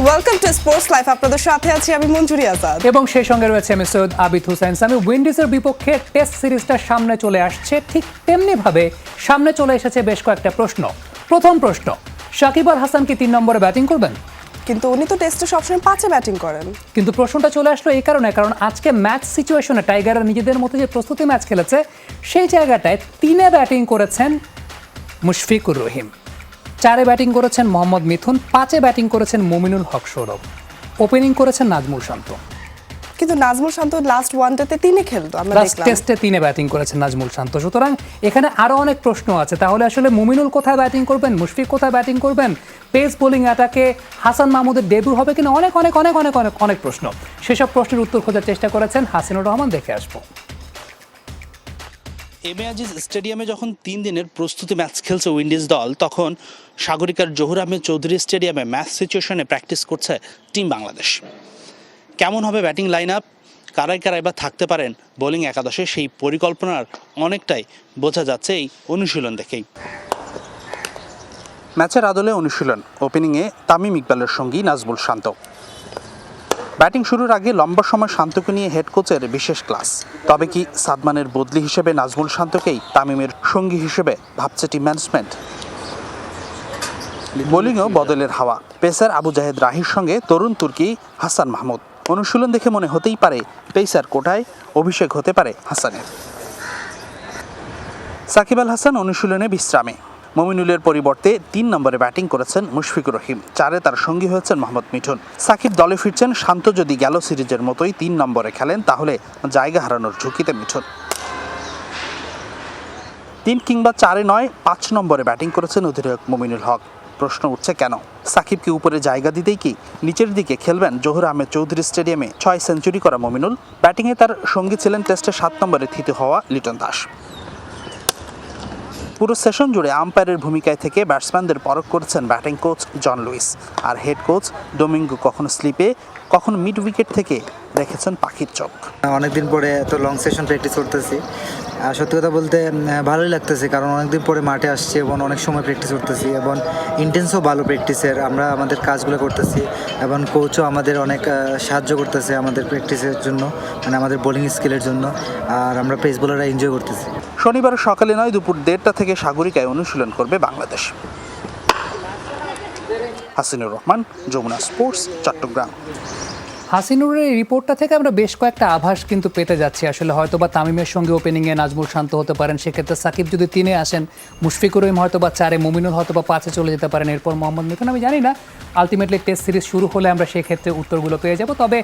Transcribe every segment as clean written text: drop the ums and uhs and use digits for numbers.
Welcome to sports life. আপনাদের সাথে আছি আমি মঞ্জুরি আজাদ এবং সেই সঙ্গে রয়েছে আমি সৈয়দ আবিদ হুসাইন সামি। উইন্ডিজের বিপক্ষে টেস্ট সিরিজটা সামনে চলে আসছে, ঠিক তেমনিভাবে সামনে চলে এসেছে বেশ কয়েকটা প্রশ্ন। প্রথম প্রশ্ন, সাকিব আল হাসান কি 3 নম্বরে ব্যাটিং করবেন? কিন্তু উনি তো টেস্টে সবসময় 5-এ ব্যাটিং করেন। কিন্তু প্রশ্নটা চলে আসলো এই কারণে, কারণ আজকে ম্যাচ সিচুয়েশনে টাইগাররা নিজেদের মতো যে প্রস্তুতি ম্যাচ খেলেছে সেই জায়গাটায় 3-এ ব্যাটিং করেছেন মুশফিকুর রহিম, 4-এ ব্যাটিং করেছেন মোহাম্মদ মিথুন, 5-এ ব্যাটিং করেছেন মুমিনুল হক সৌরভ, ওপেনিং করেছেন নাজমুল শান্ত। কিন্তু নাজমুল শান্ত লাস্ট ওয়ানডেতে 3-এ খেলতো, আমরা লাস্ট দেখলাম টেস্টে 3-এ ব্যাটিং করেছেন নাজমুল শান্ত। সুতরাং এখানে আরো অনেক প্রশ্ন আছে। তাহলে আসলে মুমিনুল কোথায় ব্যাটিং করবেন, মুশফিক কোথায় ব্যাটিং করবেন, পেস বোলিং অ্যাটাকে হাসান মাহমুদের ডেবিউ হবে কিনা, অনেক অনেক অনেক অনেক অনেক অনেক প্রশ্ন। সেসব প্রশ্নের উত্তর খোঁজার চেষ্টা করেছেন হাসিনুর রহমান। দেখে আসবো। এম এ আজিজ স্টেডিয়ামে যখন 3 দিনের প্রস্তুতি ম্যাচ খেলছে উইন্ডিজ দল, তখন সাগরিকার জহুর আহমেদ চৌধুরী স্টেডিয়ামে ম্যাচ সিচুয়েশনে প্র্যাকটিস করছে টিম বাংলাদেশ। কেমন হবে ব্যাটিং লাইন আপ, কারাই কারাই বা থাকতে পারেন বোলিং একাদশে, সেই পরিকল্পনার অনেকটাই বোঝা যাচ্ছে এই অনুশীলন দেখেই। ম্যাচের আদলে অনুশীলন, ওপেনিংয়ে তামিম ইকবালের সঙ্গী নাজমুল শান্ত। ব্যাটিং শুরুর আগে লম্বা সময় শান্তকে নিয়ে হেড কোচের বিশেষ ক্লাস। তবে কি সাদমানের বদলি হিসেবে নাজমুল শান্তকেই তামিমের সঙ্গী হিসেবে ভাবছে টিম ম্যানেজমেন্ট? বোলিংয়েও বদলের হাওয়া, পেসার আবু জাহেদ রাহির সঙ্গে তরুণ তুর্কি হাসান মাহমুদ। অনুশীলন দেখে মনে হতেই পারে পেসার কোটায় অভিষেক হতে পারে হাসানের। সাকিব আল হাসান অনুশীলনে বিশ্রামে। মুমিনুলের পরিবর্তে 3 নম্বরে ব্যাটিং করেছেন মুশফিকুর রহিম, 4-এ তার সঙ্গী হয়েছেন মোহাম্মদ মিঠুন। সাকিব দলে ফিরছেন, শান্ত যদি গেল সিরিজের মতোই 3 নম্বরে খেলেন তাহলে জায়গা হারানোর ঝুঁকিতে মিঠুন। 3 কিংবা 4-এ নয়, 5 নম্বরে ব্যাটিং করেছেন অধিনায়ক মুমিনুল হক। প্রশ্ন উঠছে কেন? সাকিবকে উপরে জায়গা দিতেই কি নিচের দিকে খেলবেন জহুর আহমেদ চৌধুরী স্টেডিয়ামে 6 সেঞ্চুরি করা মুমিনুল? ব্যাটিংয়ে তার সঙ্গী ছিলেন টেস্টে 7 নম্বরে থিতু হওয়া লিটন দাস। পুরো সেশন জুড়ে আম্পায়ারের ভূমিকায় থেকে ব্যাটসম্যানদের পরখ করেছেন ব্যাটিং কোচ জন লুইস, আর হেড কোচ ডোমিঙ্গো কখনো স্লিপে কখনো মিড উইকেট থেকে রেখেছেন পাখির চোখ। অনেকদিন পরে এত লং সেশন প্র্যাকটিস করতেছি, সত্যি কথা বলতে ভালোই লাগতেছে, কারণ অনেকদিন পরে মাঠে আসছি এবং অনেক সময় প্র্যাকটিস করতেছি এবং ইন্টেন্সও ভালো প্র্যাকটিসের, আমরা আমাদের কাজগুলো করতেছি এবং কোচও আমাদের অনেক সাহায্য করতেছে আমাদের প্র্যাকটিসের জন্য, মানে আমাদের বোলিং স্কিলের জন্য, আর আমরা পেস বোলাররা এনজয় করতেছি। শনিবার সকালে নয়, দুপুর 1:30 থেকে সাগরিকায় অনুশীলন করবে বাংলাদেশ। হাসিনুর রহমান, যমুনা স্পোর্টস, চট্টগ্রাম। হাসিনুরের এই রিপোর্টটা থেকে আমরা বেশ কয়েকটা আভাস কিন্তু পেতে যাচ্ছি। আসলে হয়তোবা তামিমের সঙ্গে ওপেনিংয়ে নাজমুল শান্ত হতে পারেন, সেক্ষেত্রে সাকিব যদি 3-এ আসেন, মুশফিকুর রহিম হয়তোবা 4-এ, মুমিনুল হয়তোবা 5-এ চলে যেতে পারেন, এরপর মোহাম্মদ মিথুন। আমি জানি না, আলটিমেটলি টেস্ট সিরিজ শুরু হলে আমরা সেই ক্ষেত্রে উত্তরগুলো পেয়ে যাব। তবে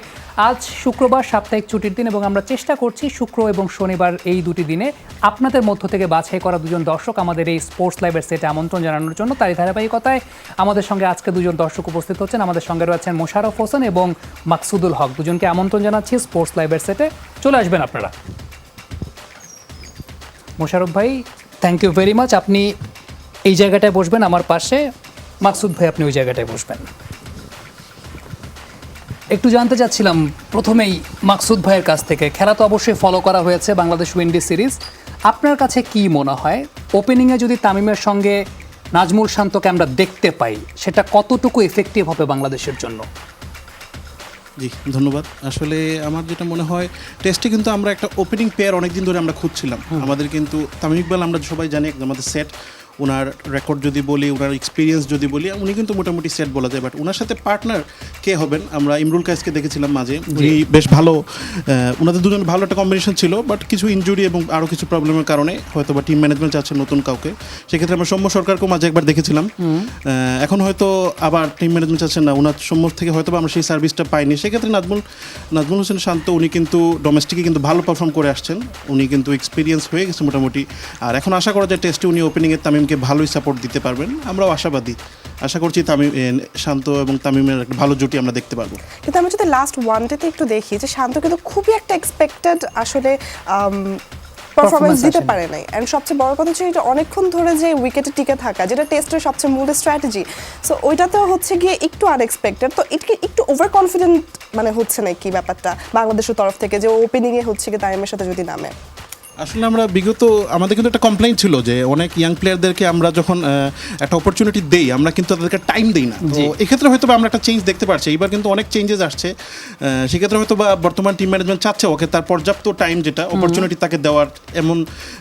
আজ শুক্রবার সাপ্তাহিক ছুটির দিন এবং আমরা চেষ্টা করছি শুক্র এবং শনিবার এই 2টি দিনে আপনাদের মধ্য থেকে বাছাই করা 2জন দর্শক আমাদের এই স্পোর্টস লাইভের সেটে আমন্ত্রণ জানানোর জন্য। তারই ধারাবাহিকতায় আমাদের সঙ্গে আজকে 2জন দর্শক উপস্থিত হচ্ছেন। আমাদের সঙ্গে রয়েছেন মোশাররফ হোসেন এবং মাকসুদুল হক। 2জনকে আমন্ত্রণ জানাচ্ছি স্পোর্টস লাইভের সেটে, চলে আসবেন আপনারা। মোশাররফ ভাই, থ্যাংক ইউ ভেরি মাচ। আপনি এই জায়গাটায় বসবেন আমার পাশে, মাকসুদ ভাই আপনি ওই জায়গাটায় বসবেন। একটু জানতে চাচ্ছিলাম প্রথমেই মাকসুদ ভাইয়ের কাছ থেকে, খেলা তো অবশ্যই ফলো করা হয়েছে বাংলাদেশ উইন্ডিজ সিরিজ, আপনার কাছে কি মনে হয় ওপেনিংয়ে যদি তামিমের সঙ্গে নাজমুল শান্তকে আমরা দেখতে পাই, সেটা কতটুকু এফেক্টিভ হবে বাংলাদেশের জন্য? জি ধন্যবাদ। আসলে আমার যেটা মনে হয়, টেস্টে কিন্তু আমরা একটা ওপেনিং পেয়ার অনেকদিন ধরে আমরা খুঁজছিলাম। আমাদের কিন্তু তামিম ইকবাল আমরা সবাই জানি আমাদের সেট, ওনার রেকর্ড যদি বলি, ওনার এক্সপিরিয়েন্স যদি বলি, উনি কিন্তু মোটামুটি সেট বলা যায়। বাট ওনার সাথে পার্টনার কে হবেন, আমরা ইমরুল কায়েসকে দেখেছিলাম মাঝে, উনি বেশ ভালো, ওনাদের দুজন ভালো একটা কম্বিনেশন ছিল। বাট কিছু ইনজুরি এবং আরও কিছু প্রবলেমের কারণে হয়তো বা টিম ম্যানেজমেন্ট চাচ্ছে নতুন কাউকে। সেক্ষেত্রে আমরা সৌম্য সরকারকেও মাঝে একবার দেখেছিলাম। এখন হয়তো আবার টিম ম্যানেজমেন্ট চাচ্ছেন না, ওনার সৌম্য থেকে হয়তো আমরা সেই সার্ভিসটা পাইনি। সেক্ষেত্রে নাজমুল হোসেন শান্ত, উনি কিন্তু ডোমেস্টিকে কিন্তু ভালো পারফর্ম করে আসছেন, উনি কিন্তু এক্সপিরিয়েন্স হয়ে গেছে মোটামুটি। আর এখন আশা করা যায় টেস্টে উনি ওপেনিংয়ে তামিমকে ভালোই সাপোর্ট দিতে পারবেন। আমরাও আশাবাদী, আশা করছি তামিম, শান্ত এবং তামিমের একটা ভালো জুটি আমরা দেখতে পারবো। কিন্তু আমি যদি লাস্ট ওয়ানডেতে একটু দেখি যে শান্ত কিন্তু খুবই একটা এক্সপেক্টেড আসলে পারফরমেন্স দিতে পারে নাই। এন্ড সবচেয়ে বড় কথা হচ্ছে এটা অনেকক্ষণ ধরে যে উইকেটে টিকে থাকা, যেটা টেস্টের সবচেয়ে মূল স্ট্র্যাটেজি, সো ওইটাতেও হচ্ছে গিয়ে একটু আনএক্সপেক্টেড। তো এটা একটু ওভার কনফিডেন্ট মানে হচ্ছে না কি ব্যাপারটা বাংলাদেশের তরফ থেকে, যে ওপেনিংয়ে হচ্ছে গিয়ে তামিমের সাথে যদি নামে? আসলে আমরা বিগত আমাদের কিন্তু একটা কমপ্লেইন ছিল যে অনেক ইয়াং প্লেয়ারদেরকে আমরা যখন একটা অপরচুনিটি দেই আমরা কিন্তু তাদেরকে টাইম দিই না। তো এক্ষেত্রে হয়তো বা আমরা একটা চেঞ্জ দেখতে পারছি, এবার কিন্তু অনেক চেঞ্জেস আসছে। সেক্ষেত্রে হয়তো বা বর্তমান টিম ম্যানেজমেন্ট চাচ্ছে ওকে তার পর্যাপ্ত টাইম যেটা অপরচুনিটি তাকে দেওয়ার, এমন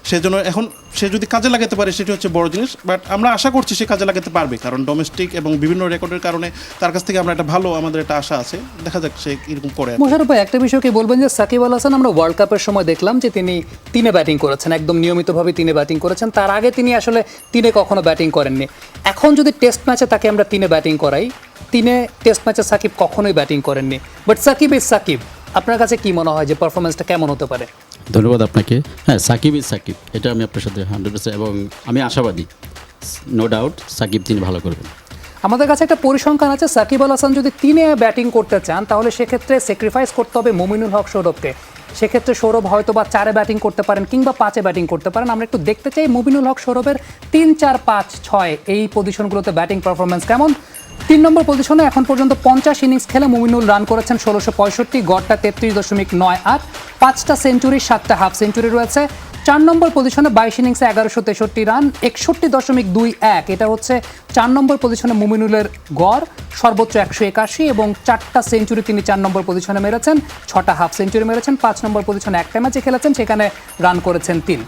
সেজন্য এখন সে যদি কাজে লাগাতে পারে সেটা হচ্ছে বড় জিনিস। বাট আমরা আশা করছি সে কাজে লাগাতে পারবে, কারণ ডোমেস্টিক এবং বিভিন্ন রেকর্ডের কারণে তার কাছ থেকে আমরা একটা ভালো আমাদের একটা আশা আছে, দেখা যাক সে এরকম করে। মোশাররফ ভাই, একটা বিষয় কি বলবেন যে সাকিব আল হাসান আমরা ওয়ার্ল্ড কাপের সময় দেখলাম যে তিনি তিনে ব্যাটিং করেছেন, একদম নিয়মিতভাবে তিনে ব্যাটিং করেছেন, তার আগে তিনি আসলে তিনে কখনো ব্যাটিং করেননি। এখন যদি টেস্ট ম্যাচে তাকে আমরা তিনে ব্যাটিং করাই, তিনে টেস্ট ম্যাচে সাকিব কখনোই ব্যাটিং করেননি, বাট সাকিব ইজ সাকিব, আপনার কাছে কি মনে হয় যে পারফরমেন্সটা কেমন হতে পারে? ধন্যবাদ আপনাকে। হ্যাঁ, সাকিব ইজ সাকিব, এটা আমি আপনার সাথে 100%, এবং আমি আশাবাদী, নো ডাউট সাকিব তিনি ভালো করবেন। আমাদের কাছে একটা পরিসংখ্যান আছে, সাকিব আল হাসান যদি তিনে ব্যাটিং করতে চান তাহলে সেক্ষেত্রে স্যাক্রিফাইস করতে হবে মমিনুল হক সৌরভকে। সেক্ষেত্রে সৌরভ হয়তো বা 4-এ ব্যাটিং করতে পারেন কিংবা 5-এ ব্যাটিং করতে পারেন। আমরা একটু দেখতে চাই মমিনুল হক সৌরভের 3, 4, 5, 6 এই পজিশনগুলোতে ব্যাটিং পারফরমেন্স কেমন। 3 নম্বর পজিশনে এখন পর্যন্ত 50 ইনিংস খেলে মুমিনুল রান করেছেন 1665, গড়টা 33.98, 5টা সেঞ্চুরি, 7টা হাফ সেঞ্চুরি রয়েছে। 4 নম্বর পজিশনে 22 ইনিংসে 1163 রান, 61.21, এটা হচ্ছে 4 নম্বর পজিশনে মুমিনুলের গড়, সর্বোচ্চ 181, এবং 4টা সেঞ্চুরি তিনি 4 নম্বর পজিশনে মেরেছেন, 6টা হাফ সেঞ্চুরি মেরেছেন। 5 নম্বর পজিশনে একটা ম্যাচে খেলেছেন, সেখানে রান করেছেন 3।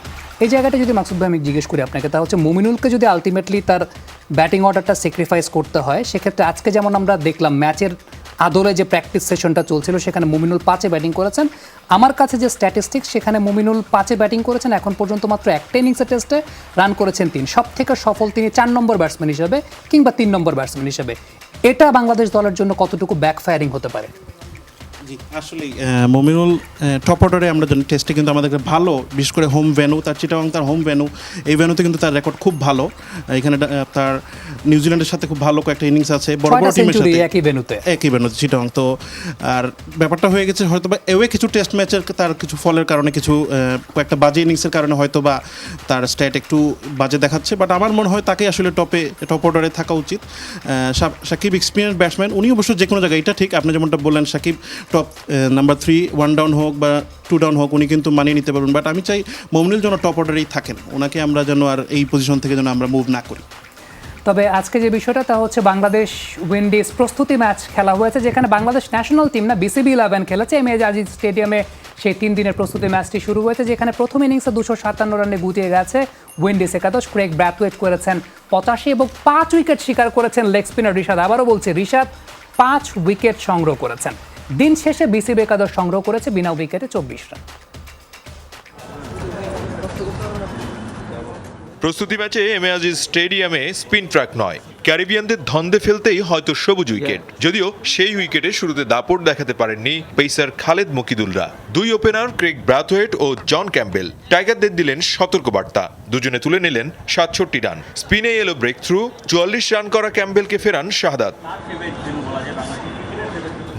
এই জায়গাটা যদি মাকসুদ ভাই আমি জিজ্ঞেস করি আপনাকে, তা হচ্ছে মুমিনুলকে যদি আলটিমেটলি তার ব্যাটিং অর্ডারটা স্যাক্রিফাইস করতে হয়, সেক্ষেত্রে আজকে যেমন আমরা দেখলাম ম্যাচের আদলে যে প্র্যাকটিস সেশনটা চলছিল সেখানে মুমিনুল 5-এ ব্যাটিং করেছেন। আমার কাছে যে স্ট্যাটিস্টিক্স সেখানে মুমিনুল 5-এ ব্যাটিং করেছেন, এখন পর্যন্ত মাত্র একটা ইনিংসে টেস্টে রান করেছেন 3। সব থেকে সফল তিনি 4 নম্বর ব্যাটসম্যান হিসেবে কিংবা 3 নম্বর ব্যাটসম্যান হিসেবে। এটা বাংলাদেশ দলের জন্য কতটুকু ব্যাকফায়ারিং হতে পারে? জি, আসলেই মমিনুল টপ অর্ডারে আমরা জানি টেস্টে কিন্তু আমাদের ভালো, বিশেষ করে হোম ভেন্যু, তার চিটাগং তার হোম ভেন্যু, এই ভেন্যুতে কিন্তু তার রেকর্ড খুব ভালো। এখানে তার নিউজিল্যান্ডের সাথে খুব ভালো কয়েকটা ইনিংস আছে, বড় বড় টিমের সাথে একই ভেন্যুতে চিটাগং। তো আর ব্যাপারটা হয়ে গেছে হয়তো বা এওয়ে কিছু টেস্ট ম্যাচের তার কিছু ফলের কারণে, কিছু কয়েকটা বাজে ইনিংসের কারণে হয়তো বা তার স্ট্যাট একটু বাজে দেখাচ্ছে। বাট আমার মনে হয় তাকে আসলে টপ অর্ডারে থাকা উচিত। সাকিব এক্সপিরিয়েন্স ব্যাটসম্যান, উনি অবশ্য যে কোনো জায়গায়, এটা ঠিক আপনি যেমনটা বললেন, সাকিব টপ নাম্বার 3, 1 ডাউন হোক বা 2 ডাউন হোক উনি কিন্তু মানিয়ে নিতে পারবেন। বাট আমি চাই মমিনুল যেন টপ অর্ডারেই থাকেন, ওনাকে আমরা যেন আর এই পজিশন থেকে যেন আমরা মুভ না করি। তবে আজকে যে বিষয়টা তা হচ্ছে বাংলাদেশ উইন্ডিজ প্রস্তুতি ম্যাচ খেলা হয়েছে, যেখানে বাংলাদেশ ন্যাশনাল টিম না BCB 11 খেলেছে এমএ আজিজ স্টেডিয়ামে। সেই 3 দিনের প্রস্তুতি ম্যাচটি শুরু হয়েছে, যেখানে প্রথম ইনিংসে 257 রানে গুটিয়ে গেছে উইন্ডিজ একাদশ। ক্রেগ ব্র্যাথওয়েট করেছেন 85 এবং 5 উইকেট শিকার করেছেন লেগ স্পিনার রিশাদ। আবারও বলছি, রিশাদ 5 উইকেট সংগ্রহ করেছেন। দিন শেষে BCB একাদশ সংগ্রহ করেছে বিনা উইকেটে 24 রান। প্রস্তুতি ম্যাচে এমএ আজিজ স্টেডিয়ামে স্পিন ট্র্যাক নয়, ক্যারিবিয়ানদের ধন্দে ফেলতেই হয়তো সবুজ উইকেট। যদিও সেই উইকেটে শুরুতে দাপট দেখাতে পারেননি পেসার খালেদ মকিদুলরা। 2 ওপেনার ক্রেগ ব্রাথওয়েট ও জন ক্যাম্বেল টাইগারদের দিলেন সতর্কবার্তা, দুজনে তুলে নিলেন 67 রান। স্পিনে এলো ব্রেক থ্রু, 44 রান করা ক্যাম্বেলকে ফেরান শাহাদাত।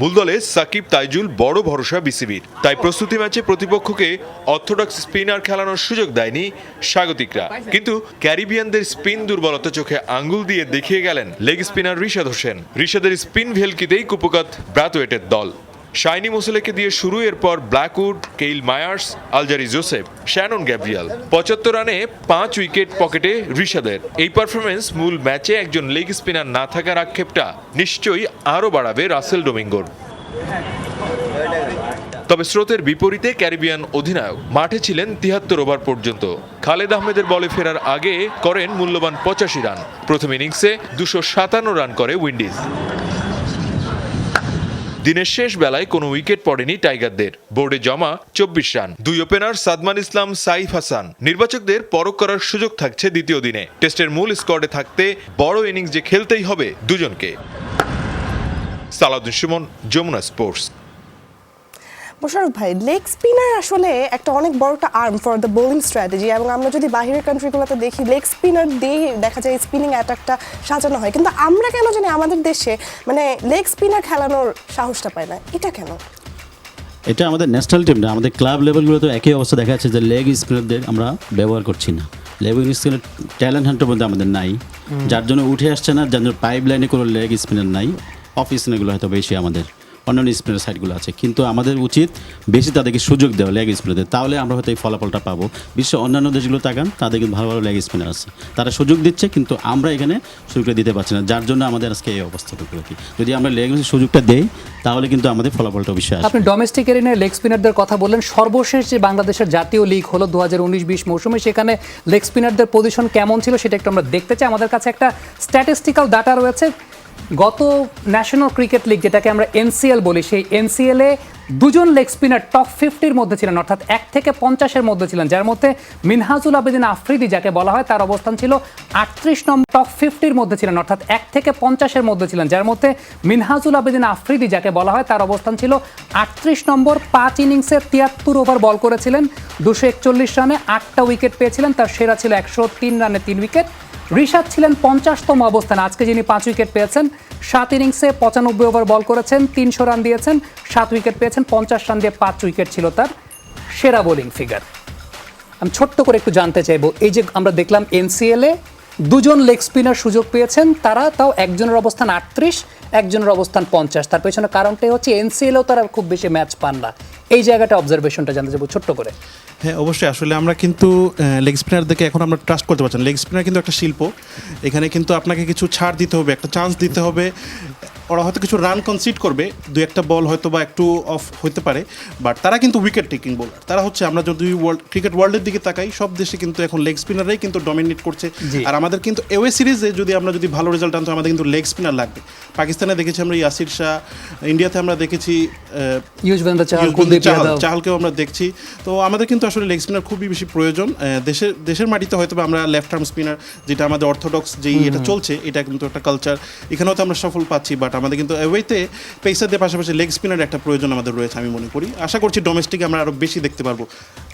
মূল দলে সাকিব, তাইজুল বড় ভরসা বিসিবির, তাই প্রস্তুতি ম্যাচে প্রতিপক্ষকে অর্থোডক্স স্পিনার খেলানোর সুযোগ দেয়নি স্বাগতিকরা। কিন্তু ক্যারিবিয়ানদের স্পিন দুর্বলতা চোখে আঙ্গুল দিয়ে দেখিয়ে গেলেন লেগ স্পিনার রিশাদ হোসেন। রিশাদের স্পিন ভেলকিতেই কুপকাত ব্রাথওয়েটের দল। শাইনি মোসেলেকে দিয়ে শুরু, এরপর Blackwood, Kyle Mayers, Alzarri Joseph, Shannon Gabriel. 75 রানে 5 উইকেট পকেটে রিশাদের। এই পারফরমেন্স মূল ম্যাচে একজন লেগ স্পিনার না থাকার আক্ষেপটা নিশ্চয়ই আরও বাড়াবে রাসেল ডোমিঙ্গোর। তবে স্রোতের বিপরীতে ক্যারিবিয়ান অধিনায়ক মাঠে ছিলেন 73 ওভার পর্যন্ত। খালেদ আহমেদের বলে ফেরার আগে করেন মূল্যবান 85 রান। প্রথম ইনিংসে 257 রান করে উইন্ডিজ। দিনের শেষ বেলায় কোনো উইকেট পড়েনি টাইগারদের, বোর্ডে জমা 24 রান। 2 ওপেনার সাদমান ইসলাম, সাইফ হাসান। নির্বাচকদের পরখ করার সুযোগ থাকছে দ্বিতীয় দিনে। টেস্টের মূল স্কোয়াডে থাকতে বড় ইনিংস যে খেলতেই হবে দুজনকে। সালাউদ্দিন সুমন, যমুনা স্পোর্টস। মোশাররফ ভাই, লেগ স্পিনার আসলে একটা অনেক বড় একটা arm for the bowling strategy, এবং আমরা যদি বাইরের কান্ট্রিগুলোতে দেখি লেগ স্পিনার দিয়ে দেখা যায় স্পিনিং অ্যাটাকটা সাজানো হয়, কিন্তু আমরা কেন জানি আমাদের দেশে মানে লেগ স্পিনার খেলানোর সাহসটা পায় না, এটা কেন? এটা আমাদের ন্যাশনাল টিম না, আমাদের ক্লাব লেভেলগুলো তো একই অবস্থা দেখা যাচ্ছে যে লেগ স্পিনারদের আমরা ব্যবহার করছি না। লেগ স্পিনার ট্যালেন্ট হান্টের মধ্যে আমাদের নাই, যার জন্য উঠে আসছে না, যার জন্য পাইপ লাইনে কোনো লেগ স্পিনার নাই। অফ স্পিনারগুলো হয়তো বেশি আমাদের অন্যান্য স্পিনার সাইডগুলো আছে, কিন্তু আমাদের উচিত বেশি তাদেরকে সুযোগ দেওয়া লেগ স্পিনারদের, তাহলে আমরা হয়তো এই ফলাফলটা পাবো। বিশ্বের অন্যান্য দেশগুলো তাকান, তাদের কিন্তু ভালো ভালো লেগ স্পিনার আছে, তারা সুযোগ দিচ্ছে, কিন্তু আমরা এখানে সুযোগটা দিতে পারছি না, যার জন্য আমাদের আজকে এই অবস্থাটুকু আর কি। যদি আমরা লেগ সুযোগটা দেই তাহলে কিন্তু আমাদের ফলাফলটা অবশ্যই আসবে। আপনি ডোমেস্টিক এরিনায় লেগ স্পিনারদের কথা বললেন, সর্বশেষ যে বাংলাদেশের জাতীয় লিগ হলো 2019-20 মৌসুমে, সেখানে লেগ স্পিনারদের পজিশন কেমন ছিল সেটা একটু আমরা দেখতে চাই। আমাদের কাছে একটা স্ট্যাটিস্টিক্যাল ডাটা রয়েছে। গত ন্যাশনাল ক্রিকেট লিগ, যেটাকে আমরা এনসিএল বলি, সেই এনসিএলে দুজন লেগ স্পিনার টপ 50-র মধ্যে ছিলেন, অর্থাৎ 1 থেকে 50-এর মধ্যে ছিলেন, যার মধ্যে মিনহাজুল আবেদিন আফ্রিদি যাকে বলা হয় তার অবস্থান ছিল 38 নম্বর। টপ 50-র মধ্যে ছিলেন, অর্থাৎ 1 থেকে 50-এর মধ্যে ছিলেন, যার মধ্যে মিনহাজুল আবেদিন আফ্রিদি যাকে বলা হয় তার অবস্থান ছিল 38 নম্বর। 5 ইনিংসে 73 ওভার বল করেছিলেন, 241 রানে 8টা উইকেট পেয়েছিলেন, তার সেরা ছিল 103 রানে 3 উইকেট। রিশাদ ছিলেন 50তম অবস্থানে, আজকে যিনি 5 উইকেট পেয়েছেন। 7 ইনিংসে 95 ওভার বল করেছেন, 300 রান দিয়েছেন, 7 উইকেট পেয়েছেন, 50 রান দিয়ে 5 উইকেট ছিল তার সেরা বোলিং ফিগার। আমি ছোট্ট করে একটু জানতে চাইবো, এই যে আমরা দেখলাম এনসিএলে দুজন লেগ স্পিনার সুযোগ পেয়েছেন, তারা তাও একজনের অবস্থান 38, একজনের অবস্থান 50, তার পেছনে কারণটাই হচ্ছে এনসিএলেও তারা খুব বেশি ম্যাচ পান না। এই জায়গাটা অবজারভেশনটা জানতে চাইবো ছোট্ট করে। হ্যাঁ, অবশ্যই। আসলে আমরা কিন্তু লেগ স্পিনারদেরকে এখন আমরা ট্রাস্ট করতে পারছি না। লেগ স্পিনার কিন্তু একটা শিল্প, এখানে কিন্তু আপনাকে কিছু ছাড় দিতে হবে, একটা চান্স দিতে হবে। ওরা হয়তো কিছু রান কনসিড করবে, দু একটা বল হয়তো বা একটু অফ হতে পারে, বাট তারা কিন্তু উইকেট টেকিং বোলার। তারা হচ্ছে, আমরা যদি ক্রিকেট ওয়ার্ল্ডের দিকে তাকাই, সব দেশে কিন্তু এখন লেগ স্পিনাররাই কিন্তু ডমিনেট করছে। আর আমাদের কিন্তু এওয়ে সিরিজে যদি আমরা যদি ভালো রেজাল্ট আনতে, আমাদের কিন্তু লেগ স্পিনার লাগবে। পাকিস্তানে দেখেছি আমরা ইয়াসির শাহ, ইন্ডিয়াতে আমরা দেখেছি ইউজবেন্দ্র চাহাল, কুলদীপ যাদব, চাহালকেও আমরা দেখছি। তো আমাদের কিন্তু আসলে লেগ স্পিনার খুবই বেশি প্রয়োজন। দেশের মাটিতে হয়তো আমরা লেফট আর্ম স্পিনার, যেটা আমাদের অর্থোডক্স যেই এটা চলছে, এটা কিন্তু একটা কালচার, এখানেও তো আমরা সফল পাচ্ছি। বাট আমাদের কিন্তু অ্যাওয়েতে পেসারদের পাশাপাশি লেগ স্পিনার একটা প্রয়োজন আমাদের রয়েছে, আমি মনে করি। আশা করছি ডোমেস্টিকে আমরা আরো বেশি দেখতে পারবো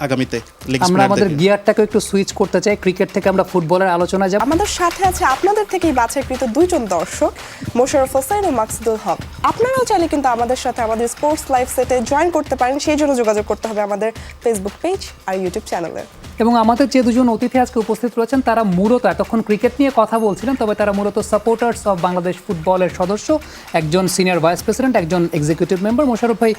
আগামীতে লেগ আমরা স্পিনার। আমাদের গিয়ারটাকে একটু সুইচ করতে চাই, ক্রিকেট থেকে আমরা ফুটবলের আলোচনায় যাব। আমাদের সাথে আছে আপনাদের থেকেই বাছাইকৃত দুইজন দর্শক, মোশাররফ হোসেন ও মাকসুদুল হক। আপনারাও চাইলে কিন্তু আমাদের সাথে আমাদের স্পোর্টস লাইভ সেটে জয়েন করতে পারেন, সেই জন্য যোগাযোগ করতে হবে আমাদের ফেসবুক পেজ আর ইউটিউব চ্যানেলে। এবং আমাদের যে দুজন অতিথি আজকে উপস্থিত রয়েছেন, তারা মূলত এতক্ষণ ক্রিকেট নিয়ে কথা বলছিলেন, তবে তারা মূলত সাপোর্টার্স অফ বাংলাদেশ ফুটবলের সদস্য, একজন সিনিয়র ভাইস প্রেসিডেন্ট, একজন এক্সিকিউটিভ মেম্বার। মোশাররফ ভাই,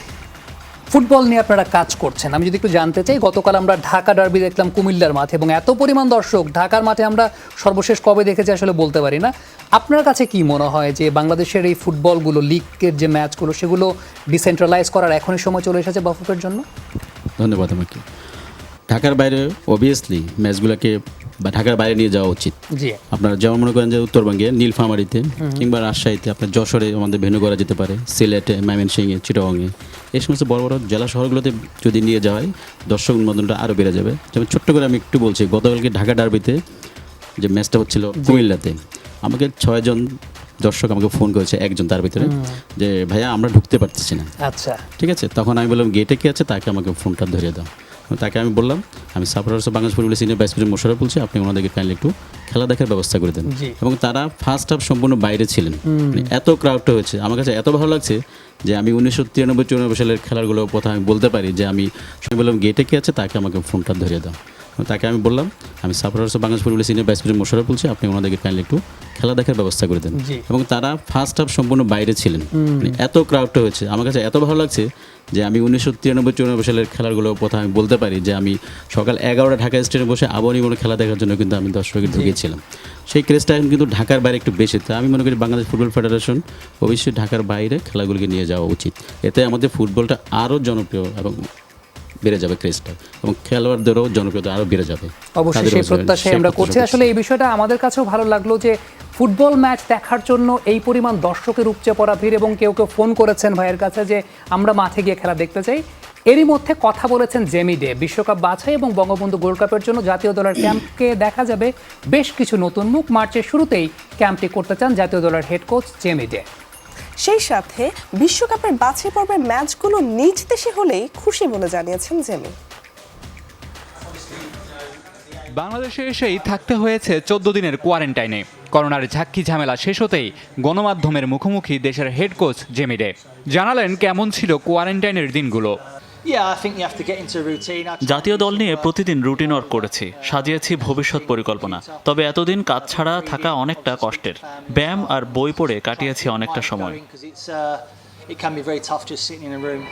ফুটবল নিয়ে আপনারা কাজ করছেন, আমি যদি একটু জানতে চাই, গতকাল আমরা ঢাকা ডার্বি দেখলাম কুমিল্লার মাঠে, এবং এত পরিমাণ দর্শক ঢাকার মাঠে আমরা সর্বশেষ কবে দেখেছি আসলে বলতে পারি না। আপনার কাছে কি মনে হয় যে বাংলাদেশের এই ফুটবলগুলো, লিগের যে ম্যাচগুলো, সেগুলো ডিসেন্ট্রালাইজ করার এখনই সময় চলে এসেছে বাফুফের জন্য? ধন্যবাদ। আমাকে ঢাকার বাইরে অবভিয়াসলি ম্যাচগুলোকে বা ঢাকার বাইরে নিয়ে যাওয়া উচিত। জি, আপনারা যেমন মনে করেন যে উত্তরবঙ্গে নীলফামারীতে কিংবা রাজশাহীতে, আপনার যশোরে আমাদের ভেন্যু করা যেতে পারে, সিলেটে, ময়মনসিংহে, চিটাগংয়ে, এই সমস্ত বড় বড় জেলা শহরগুলোতে যদি নিয়ে যাওয়া হয়, দর্শক উন্মাদনটা আরও বেড়ে যাবে। যেমন ছোট্ট করে আমি একটু বলছি, গতকালকে ঢাকা ডার্বিতে যে ম্যাচটা হচ্ছিল কুমিল্লাতে, আমাকে 6 জন দর্শক আমাকে ফোন করেছে, একজন তার ভিতরে, যে ভাইয়া আমরা ঢুকতে পারতেছি না। আচ্ছা, ঠিক আছে, তখন আমি বললাম গেটে কি আছে, তাকে আমাকে ফোনটা ধরিয়ে দাও। তাকে আমি বললাম, আমি সাপোর্টার্স অফ বাংলাদেশ ফুটবলের সিনিয়র ভাইস প্রেসিডেন্ট মোশাররফ বলছি, আপনি ওনাদেরকে কাইন্ডলি একটু খেলা দেখার ব্যবস্থা করে দেন। এবং তারা ফার্স্ট হাফ সম্পূর্ণ বাইরে ছিলেন, এত ক্রাউডটা হয়েছে, আমার কাছে এত ভালো লাগছে যে আমি 1993-94 সালের খেলাগুলোর কথা আমি বলতে পারি, যে আমি বললাম গেটে কি আছে, তাকে আমাকে ফোনটা ধরিয়ে দাও। তাকে আমি বললাম, আমি সাপোর্টার্স অফ বাংলাদেশ ফুটবলের সিনিয়র ভাইস প্রেসিডেন্ট মোশাররফ বলছি, আপনি ওনাদেরকে কাইন্ডলি একটু খেলা দেখার ব্যবস্থা করে দেন। এবং তারা ফার্স্ট হাফ সম্পূর্ণ বাইরে ছিলেন, এত ক্রাউডটা হয়েছে, আমার কাছে এত ভালো লাগছে যে আমি 1993-94 সালের খেলাগুলোর কথা আমি বলতে পারি, যে আমি সকাল 11টা ঢাকা স্টেডিয়ামে বসে আবহাওয়া খেলা দেখার জন্য কিন্তু আমি দর্শকের ঢুকেছিলাম। সেই ক্রেজটা এখন কিন্তু ঢাকার বাইরে একটু বেশি। তো আমি মনে করি বাংলাদেশ ফুটবল ফেডারেশন অবশ্যই ঢাকার বাইরে খেলাগুলোকে নিয়ে যাওয়া উচিত। এতে আমাদের ফুটবলটা আরও জনপ্রিয় এবং বেড়ে যাবে ক্রেজটা, এবং খেলোয়াড়দেরও জনপ্রিয়তা আরও বেড়ে যাবে। অবশ্যই সেই প্রত্যাশাই আমরা করছি। আসলে এই বিষয়টা আমাদের কাছেও ভালো লাগলো যে ফুটবল ম্যাচ দেখার জন্য এই পরিমাণ দর্শকের উপচে পড়া ভিড়, এবং কেউ কেউ ফোন করেছেন ভাইয়ের কাছে যে আমরা মাঠে গিয়ে খেলা দেখতে চাই। এরই মধ্যে কথা বলেছেন জেমি ডে, বিশ্বকাপ বাছাই এবং বঙ্গবন্ধু গোল্ড কাপের জন্য জাতীয় দলের ক্যাম্পকে দেখা যাবে বেশ কিছু নতুন মুখ। মার্চের শুরুতেই ক্যাম্পটি করতে চান জাতীয় দলের হেড কোচ জেমি ডে। সেই সাথে বিশ্বকাপের বাছাই পর্বের ম্যাচগুলো নিজ দেশে হলেই খুশি বলে জানিয়েছেন জেমি। বাংলাদেশে এসেই থাকতে হয়েছে 14 দিনের কোয়ারেন্টাইনে। করোনার ঝাক্কি ঝামেলা শেষ হতেই গণমাধ্যমের মুখোমুখি দেশের হেড কোচ জেমি ডে জানালেন কেমন ছিল কোয়ারেন্টাইনের দিনগুলো। জাতীয় দল নিয়ে প্রতিদিন রুটিন ওয়ার্ক করেছি, সাজিয়েছি ভবিষ্যৎ পরিকল্পনা। তবে এতদিন কাজ ছাড়া থাকা অনেকটা কষ্টের। ব্যায়াম আর বই পড়ে কাটিয়েছি অনেকটা সময়। it can be very tough just sitting in a room.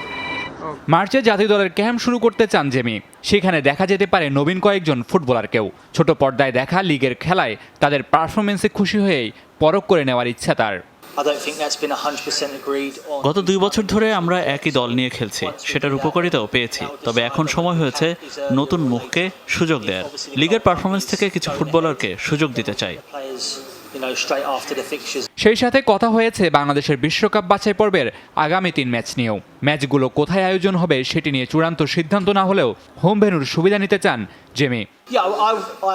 মার্চে জাতীয় দলের ক্যাম্প শুরু করতে চান জেমি। সেখানে দেখা যেতে পারে নবীন কয়েকজন ফুটবলারকেও। ছোট পর্দায় দেখা লিগের খেলায় তাদের পারফরমেন্সে খুশি হয়েই পরখ করে নেওয়ার ইচ্ছা তার। I don't think that's been 100% agreed on. গত 2 বছর ধরে আমরা একই দল নিয়ে খেলছি, সেটার উপকারিতাও পেয়েছি। তবে এখন সময় হয়েছে নতুন মুখকে সুযোগ দেওয়ার। লিগের পারফরমেন্স থেকে কিছু ফুটবলারকে সুযোগ দিতে চাই। Players, you know, straight after the fixtures. সেই সাথে কথা হয়েছে বাংলাদেশের বিশ্বকাপ বাছাই পর্বের আগামী 3 ম্যাচ নিয়েও। ম্যাচগুলো কোথায় আয়োজন হবে সেটি নিয়ে চূড়ান্ত সিদ্ধান্ত না হলেও হোম ভেন্যুর সুবিধা নিতে চান Jamie. Yeah,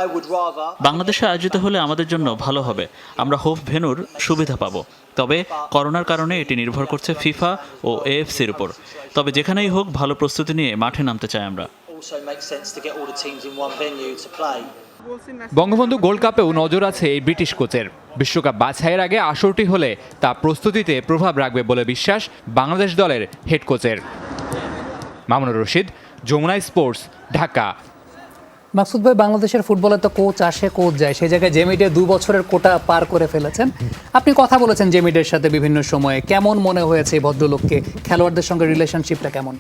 I would rather. বাংলাদেশে আয়োজিত হলে আমাদের জন্য ভালো হবে, আমরা হোম ভেন্যুর সুবিধা পাবো। তবে করোনার কারণে এটি নির্ভর করছে ফিফা ও এএফসির উপর। তবে যেখানেই হোক ভালো প্রস্তুতি নিয়ে মাঠে নামতে চাই আমরা। Also makes sense to get all the teams in one venue to play. Bangabandhu gold কাপেও নজর আছে এই ব্রিটিশ কোচের। বিশ্বকাপ বাছাইয়ের আগে আসরটি হলে তা প্রস্তুতিতে প্রভাব রাখবে বলে বিশ্বাস বাংলাদেশ দলের হেড কোচের। মামুনুর রশিদ, যমুনা স্পোর্টস, ঢাকা। মাকসুদ ভাই, বাংলাদেশের ফুটবলে তো কোচ আসে কোচ যায়, সেই জায়গায় জেমিডে 2 বছরের কোটা পার করে ফেলেছেন। আপনি কথা বলেছেন জেমিডের সাথে বিভিন্ন সময়ে, কেমন মনে হয়েছে এই ভদ্রলোককে? খেলোয়াড়দের সঙ্গে রিলেশনশিপটা কেমন?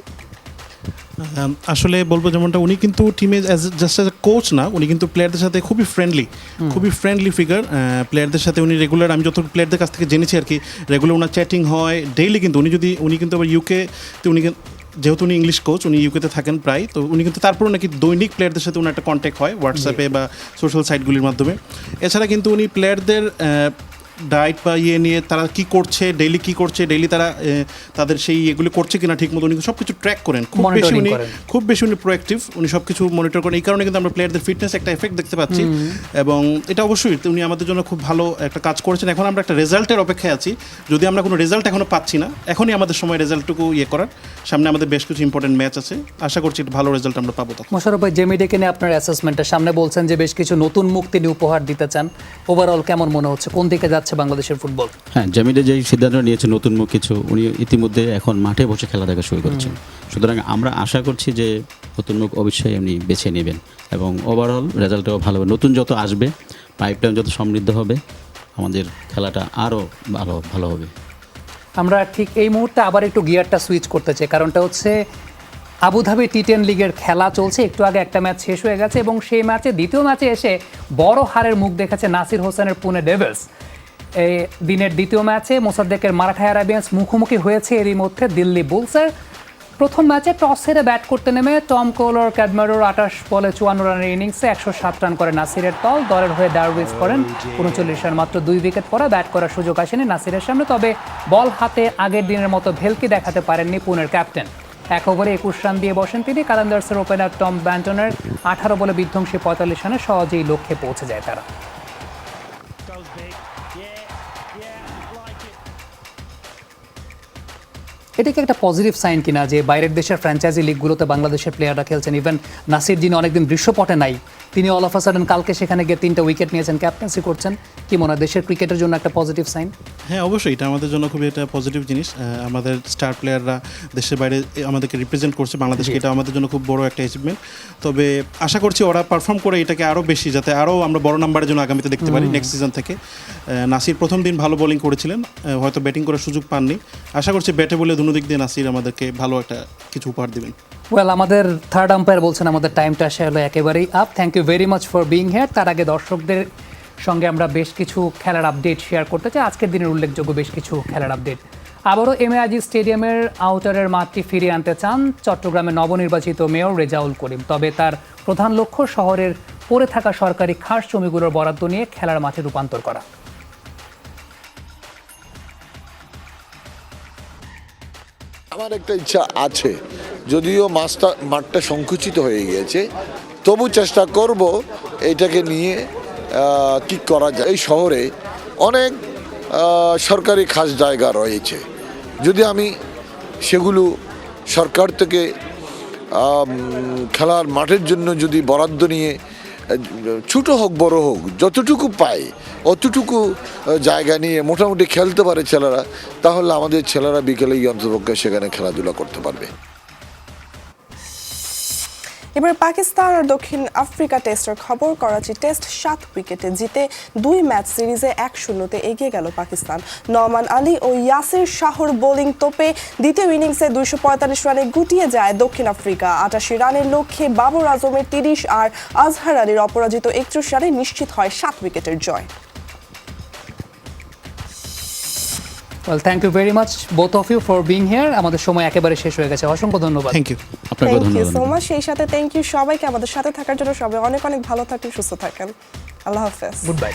আসলে বলবো যেমনটা উনি কিন্তু টিমে জাস্ট অ্যাজ এ কোচ না, উনি কিন্তু প্লেয়ারদের সাথে খুবই ফ্রেন্ডলি ফিগার। প্লেয়ারদের সাথে উনি রেগুলার, আমি যত প্লেয়ারদের কাছ থেকে জেনেছি আর কি, রেগুলার ওনার চ্যাটিং হয় ডেইলি। কিন্তু উনি কিন্তু আবার ইউকেতে যেহেতু উনি ইংলিশ কোচ, উনি ইউকেতে থাকেন প্রায়, তো উনি কিন্তু তারপরেও নাকি দৈনিক প্লেয়ারদের সাথে উনার একটা কন্ট্যাক্ট হয় হোয়াটসঅ্যাপে বা সোশ্যাল সাইটগুলির মাধ্যমে। এছাড়া কিন্তু উনি প্লেয়ারদের ডায়েট বা নিয়ে তারা কী করছে, ডেইলি তারা তাদের সেই এগুলো করছে কিনা ঠিক মতো উনি সব কিছু ট্র্যাক করেন। খুব বেশি উনি প্রোঅ্যাক্টিভ, উনি সব কিছু মনিটর করেন। এই কারণে কিন্তু আমরা প্লেয়ারদের ফিটনেস একটা এফেক্ট দেখতে পাচ্ছি, এবং এটা অবশ্যই উনি আমাদের জন্য খুব ভালো একটা কাজ করেছেন। এখন আমরা একটা রেজাল্টের অপেক্ষায় আছি, যদি আমরা কোনো রেজাল্ট এখনও পাচ্ছি না, এখনই আমাদের সময় রেজাল্টটুকু করার। সামনে আমাদের বেশ কিছু ইম্পর্টেন্ট ম্যাচ আছে, আশা করছি একটা ভালো রেজাল্ট আমরা পাবো। মোশাররফ ভাই, জেমিডেকে নিয়ে আপনার অ্যাসেসমেন্টের সামনে বলছেন যে বেশ কিছু নতুন মুখ তিনি উপহার দিতে চান। ওভারঅল কেমন মনে হচ্ছে, কোন দিকে যাচ্ছে বাংলাদেশের ফুটবল? হ্যাঁ, জামিডে যেই সিদ্ধান্ত নিয়েছে নতুন মুখ কিছু, উনি ইতিমধ্যে এখন মাঠে বসে খেলা দেখা শুরু করেছেন। সুতরাং আমরা আশা করছি যে নতুন মুখ অবশ্যই উনি বেছে নেবেন এবং ওভারঅল রেজাল্টটাও ভালো হবে। নতুন যত আসবে, পাইপলাইন যত সমৃদ্ধ হবে, আমাদের খেলাটা আরও ভালো হবে। আমরা ঠিক এই মুহূর্তে আবার একটু গিয়ারটা সুইচ করতে চাই, কারণটা হচ্ছে আবুধাবি টি10 লিগের খেলা চলছে। একটু আগে একটা ম্যাচ শেষ হয়ে গেছে এবং সেই ম্যাচে দ্বিতীয় ম্যাচে এসে বড় হারের মুখ দেখেছে নাসির হোসেনের পুনে ডেভিলস। এই দিনের দ্বিতীয় ম্যাচে মোসাদ্দেকের মারাঠা অ্যারাবিয়ান্স মুখোমুখি হয়েছে এরই মধ্যে দিল্লি বুলসের। প্রথম ম্যাচে টস হেরে ব্যাট করতে নেমে টম কোলর ক্যাডমারোর 28 বলে 54 রানের ইনিংসে 107 রান করে নাসিরের দলের হয়ে ডারউইচ করেন 39 রান। মাত্র 2 উইকেট পড়া, ব্যাট করার সুযোগ আসেনি নাসিরের সামনে। তবে বল হাতে আগের দিনের মতো ভেলকি দেখাতে পারেননি পুনের ক্যাপ্টেন। 1 ওভারে 21 রান দিয়ে বসেন তিনি। কালান্দার্সের ওপেনার টম ব্যান্টনের 18 বলে বিধ্বংসী 45 রানে সহজেই লক্ষ্যে পৌঁছে যায় তারা। এটা কি একটা পজিটিভ সাইন কিনা যে বাইরের দেশের ফ্র্যাঞ্চাইজি লিগগুলোতে বাংলাদেশের প্লেয়াররা খেলছেন? ইভেন নাসির, যিনি অনেকদিন দৃশ্যপটে নাই, তিনি অল অফ আ সাডেন কালকে সেখানে গিয়ে 3টা উইকেট নিয়েছেন, ক্যাপ্টেন্সি করছেন। কি মনে হয়, দেশের ক্রিকেটের জন্য একটা পজিটিভ সাইন? হ্যাঁ, অবশ্যই এটা আমাদের জন্য খুবই একটা পজিটিভ জিনিস। আমাদের স্টার প্লেয়াররা দেশের বাইরে আমাদেরকে রিপ্রেজেন্ট করছে, বাংলাদেশকে, এটা আমাদের জন্য খুব বড় একটা অ্যাচিভমেন্ট। তবে আশা করছি ওরা পারফর্ম করে এটাকে আরও বেশি, যাতে আরও আমরা বড় নাম্বারের জন্য আগামীতে দেখতে পারি নেক্সট সিজন থেকে। নাসির প্রথম দিন ভালো বোলিং করেছিলেন, হয়তো ব্যাটিং করার সুযোগ পাননি। আশা করছি ব্যাটে বলে দুনো দিক দিয়ে নাসির আমাদেরকে ভালো একটা কিছু উপহার দেবেন। ওয়েল, আমাদের থার্ড আম্পায়ার বলছেন আমাদের টাইমটা আসলে একেবারেই up. Thank you very much for being here. তার আগে দর্শকদের সঙ্গে আমরা বেশ কিছু খেলার আপডেট শেয়ার করতে চাই, আজকের দিনের উল্লেখযোগ্য বেশ কিছু খেলার আপডেট। আবারও এমএআইজি স্টেডিয়ামের আউটারের মাঠটি ফিরিয়ে আনতে চান চট্টগ্রামের নবনির্বাচিত মেয়র রেজাউল করিম। তবে তার প্রধান লক্ষ্য শহরের পড়ে থাকা সরকারি খাস জমিগুলোর বরাদ্দ নিয়ে খেলার মাঠে রূপান্তর করা। আমার একটা ইচ্ছা আছে, যদিও মাঠটা সংকুচিত হয়ে গিয়েছে, তবু চেষ্টা করব এটাকে নিয়ে কি করা যায়। এই শহরে অনেক সরকারি খাস জায়গা রয়েছে, যদি আমি সেগুলো সরকার থেকে খেলার মাঠের জন্য যদি বরাদ্দ নিয়ে ছোটো হোক বড় হোক যতটুকু পাই অতটুকু জায়গা নিয়ে মোটামুটি খেলতে পারে ছেলেরা, তাহলে আমাদের ছেলেরা বিকেলেই অন্ততপক্ষে সেখানে খেলাধুলা করতে পারবে। এবার পাকিস্তান আর দক্ষিণ আফ্রিকা টেস্টের খবর। করাচি টেস্ট 7 উইকেটে জিতে 2 ম্যাচ সিরিজে 1-0 এগিয়ে গেল পাকিস্তান। নওমান আলী ও ইয়াসির শাহর বোলিং তোপে দ্বিতীয় ইনিংসে 245 রানে গুটিয়ে যায় দক্ষিণ আফ্রিকা। 88 রানের লক্ষ্যে বাবর আজমের 30 আর আজহার আলীর অপরাজিত 31 রানে নিশ্চিত হয় 7 উইকেটের জয়। Well, thank you very much both of you for being here. আমাদের সময় একেবারে শেষ হয়ে গেছে, অসংখ্য ধন্যবাদ। Thank you. আপনাকে থ্যাংক ইউ ধন্যবাদ। So much. সেই সাথে থ্যাংক ইউ সবাইকে আমাদের সাথে থাকার জন্য। সবাই অনেক অনেক ভালো থাকেন, সুস্থ থাকেন। আল্লাহ হাফেজ। Good bye.